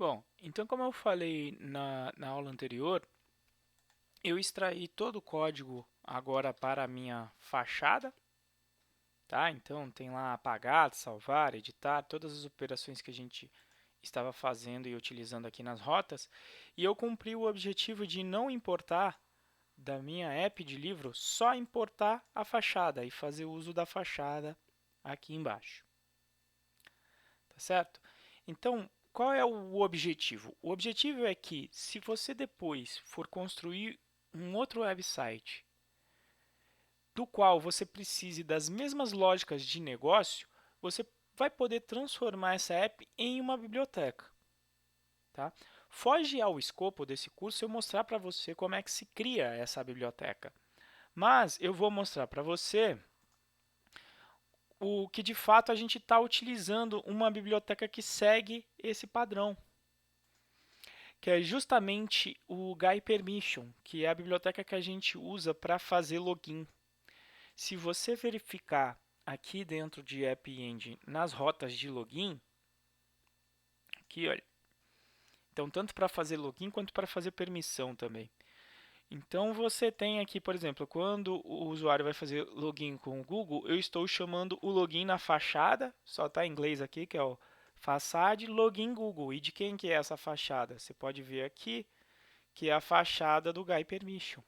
Bom, então como eu falei na aula anterior, eu extraí todo o código agora para a minha fachada, tá? Então tem lá apagar, salvar, editar, todas as operações que a gente estava fazendo e utilizando aqui nas rotas, e eu cumpri o objetivo de não importar da minha app de livro, só importar a fachada e fazer uso da fachada aqui embaixo, tá certo? Então, qual é o objetivo? O objetivo é que, se você depois for construir um outro website do qual você precise das mesmas lógicas de negócio, você vai poder transformar essa app em uma biblioteca. Tá? Foge ao escopo desse curso eu mostrar para você como é que se cria essa biblioteca. Mas eu vou mostrar para você o que de fato a gente está utilizando uma biblioteca que segue esse padrão, que é justamente o Guy Permission, que é a biblioteca que a gente usa para fazer login. Se você verificar aqui dentro de App Engine nas rotas de login, aqui olha, então tanto para fazer login quanto para fazer permissão também. Então você tem aqui, por exemplo, quando o usuário vai fazer login com o Google, eu estou chamando o login na fachada, só está em inglês aqui, que é o façade login Google. E de quem que é essa fachada? Você pode ver aqui que é a fachada do Guy Permission.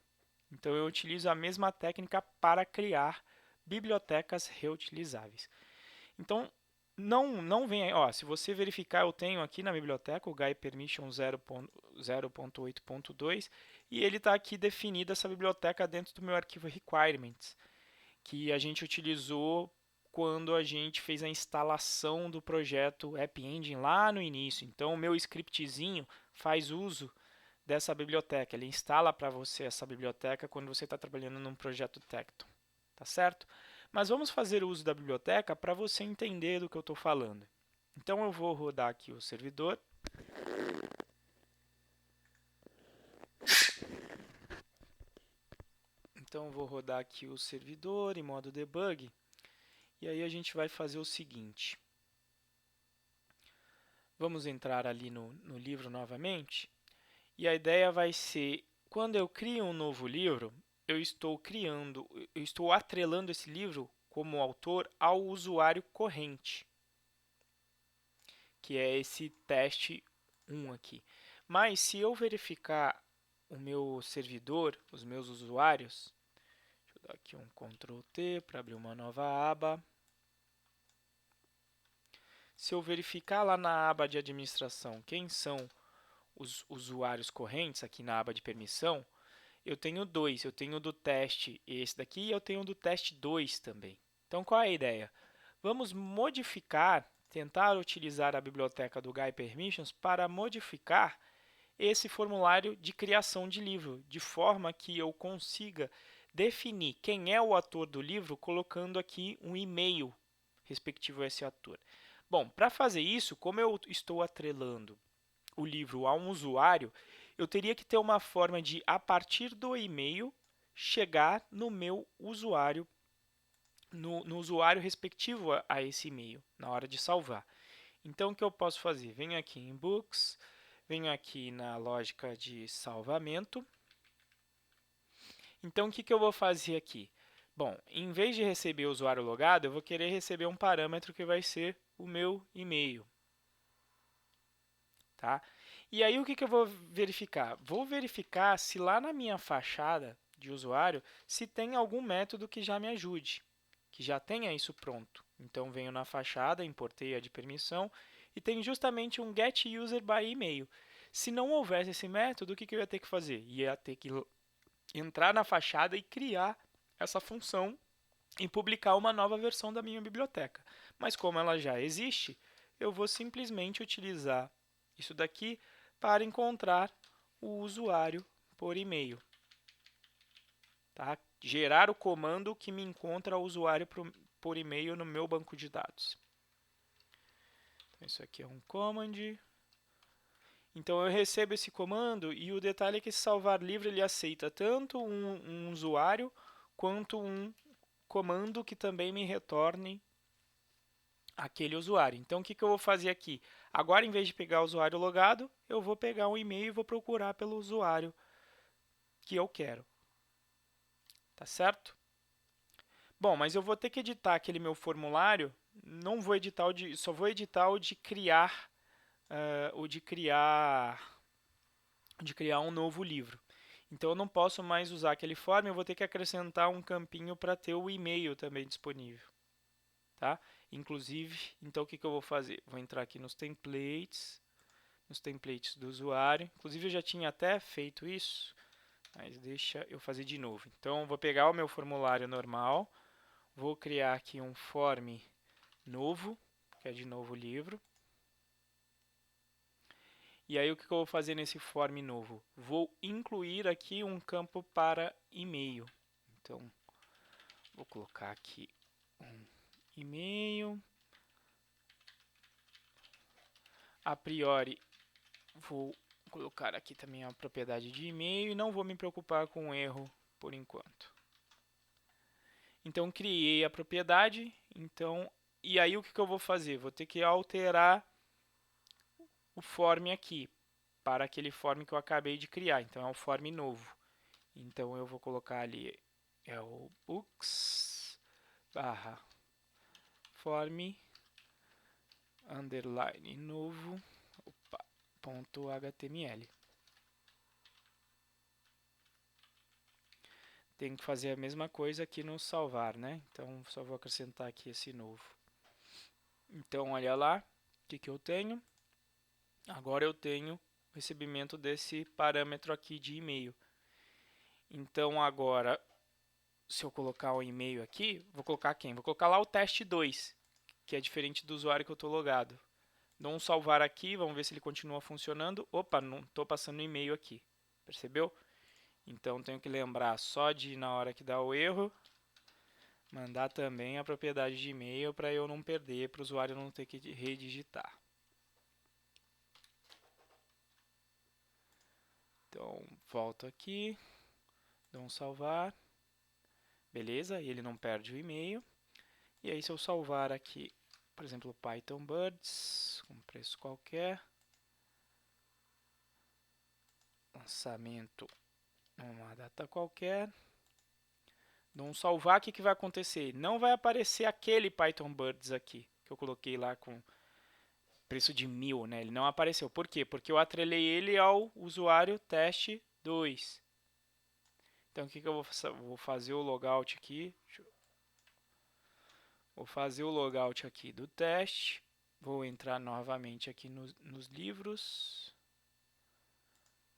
Então eu utilizo a mesma técnica para criar bibliotecas reutilizáveis. Então não vem aí, ó, se você verificar, eu tenho aqui na biblioteca o Guy Permission 0.8.2 e ele está aqui definida essa biblioteca dentro do meu arquivo requirements, que a gente utilizou quando a gente fez a instalação do projeto App Engine lá no início. Então o meu scriptzinho faz uso dessa biblioteca, ele instala para você essa biblioteca quando você está trabalhando num projeto Tecton, tá certo? Mas vamos fazer uso da biblioteca para você entender do que eu estou falando. Então eu vou rodar aqui o servidor. Então eu vou rodar aqui o servidor em modo debug. E aí a gente vai fazer o seguinte. Vamos entrar ali no livro novamente. E a ideia vai ser, quando eu crio um novo livro, eu estou atrelando esse livro como autor ao usuário corrente, que é esse teste 1 aqui. Mas se eu verificar o meu servidor, os meus usuários, deixa eu dar aqui um Ctrl T para abrir uma nova aba. Se eu verificar lá na aba de administração quem são os usuários correntes, aqui na aba de permissão, eu tenho dois. Eu tenho do teste esse daqui e eu tenho do teste 2 também. Então, qual é a ideia? Vamos modificar, tentar utilizar a biblioteca do Guy Permissions para modificar esse formulário de criação de livro, de forma que eu consiga definir quem é o autor do livro colocando aqui um e-mail respectivo a esse autor. Bom, para fazer isso, como eu estou atrelando o livro a um usuário, eu teria que ter uma forma de, a partir do e-mail, chegar no meu usuário, no usuário respectivo a esse e-mail, na hora de salvar. Então, o que eu posso fazer? Venho aqui em Books, venho aqui na lógica de salvamento. Então, o que eu vou fazer aqui? Bom, em vez de receber o usuário logado, eu vou querer receber um parâmetro que vai ser o meu e-mail. Tá? E aí o que eu vou verificar? Vou verificar se lá na minha fachada de usuário se tem algum método que já me ajude, que já tenha isso pronto. Então venho na fachada, importei a de permissão e tem justamente um get user by email. Se não houvesse esse método, o que eu ia ter que fazer? Ia ter que entrar na fachada e criar essa função e publicar uma nova versão da minha biblioteca. Mas como ela já existe, eu vou simplesmente utilizar isso daqui para encontrar o usuário por e-mail. Tá? Gerar o comando que me encontra o usuário por e-mail no meu banco de dados. Então, isso aqui é um command. Então eu recebo esse comando e o detalhe é que esse salvar livre ele aceita tanto um usuário quanto um comando que também me retorne aquele usuário. Então, o que eu vou fazer aqui? Agora, em vez de pegar o usuário logado, eu vou pegar um e-mail e vou procurar pelo usuário que eu quero. Tá certo? Bom, mas eu vou ter que editar aquele meu formulário. Não vou editar o de, só vou editar o de criar, de criar um novo livro. Então eu não posso mais usar aquele form, eu vou ter que acrescentar um campinho para ter o e-mail também disponível, tá? Inclusive, então o que eu vou fazer? Vou entrar aqui nos templates do usuário. Inclusive eu já tinha até feito isso, mas deixa eu fazer de novo. Então vou pegar o meu formulário normal, vou criar aqui um form novo, que é de novo livro. E aí o que eu vou fazer nesse form novo? Vou incluir aqui um campo para e-mail. Então, vou colocar aqui um e-mail. A priori, vou colocar aqui também a propriedade de e-mail e não vou me preocupar com o erro por enquanto. Então, criei a propriedade. E aí o que eu vou fazer? Vou ter que alterar o form aqui para aquele form que eu acabei de criar. Então, é um form novo. Então, eu vou colocar ali o books barra form underline novo ponto html. Tem que fazer a mesma coisa aqui no salvar, né? Então, só vou acrescentar aqui esse novo. Então, olha lá, o que eu tenho? Agora eu tenho o recebimento desse parâmetro aqui de e-mail. Então, agora, se eu colocar o e-mail aqui, vou colocar quem? Vou colocar lá o teste 2, que é diferente do usuário que eu estou logado. Dou um salvar aqui, vamos ver se ele continua funcionando. Opa, não estou passando e-mail aqui. Percebeu? Então, tenho que lembrar só de, na hora que dá o erro, mandar também a propriedade de e-mail para eu não perder, para o usuário não ter que redigitar. Então, volto aqui, dou um salvar. Beleza, e ele não perde o e-mail. E aí, se eu salvar aqui, por exemplo, Python Birds, com preço qualquer, lançamento numa data qualquer, dou um salvar, o que vai acontecer? Não vai aparecer aquele Python Birds aqui, que eu coloquei lá com preço de 1000, né? Ele não apareceu. Por quê? Porque eu atrelei ele ao usuário teste 2. Então, o que eu vou fazer o logout aqui? Vou fazer o logout aqui do teste. Vou entrar novamente aqui nos livros.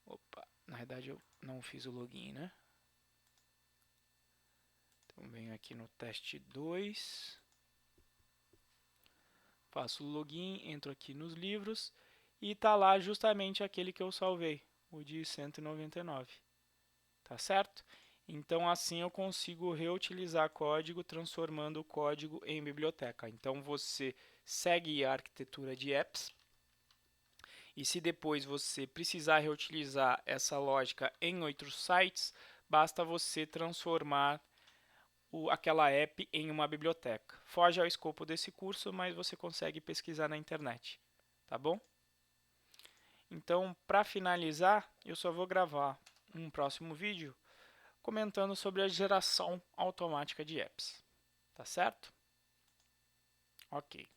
Opa, na verdade eu não fiz o login, né? Então, venho aqui no teste 2. Faço o login, entro aqui nos livros e está lá justamente aquele que eu salvei, o de 199. Tá certo? Então, assim eu consigo reutilizar código, transformando o código em biblioteca. Então, você segue a arquitetura de apps. E se depois você precisar reutilizar essa lógica em outros sites, basta você transformar aquela app em uma biblioteca. Foge ao escopo desse curso, mas você consegue pesquisar na internet. Tá bom? Então, para finalizar, eu só vou gravar um próximo vídeo comentando sobre a geração automática de apps. Tá certo? Ok.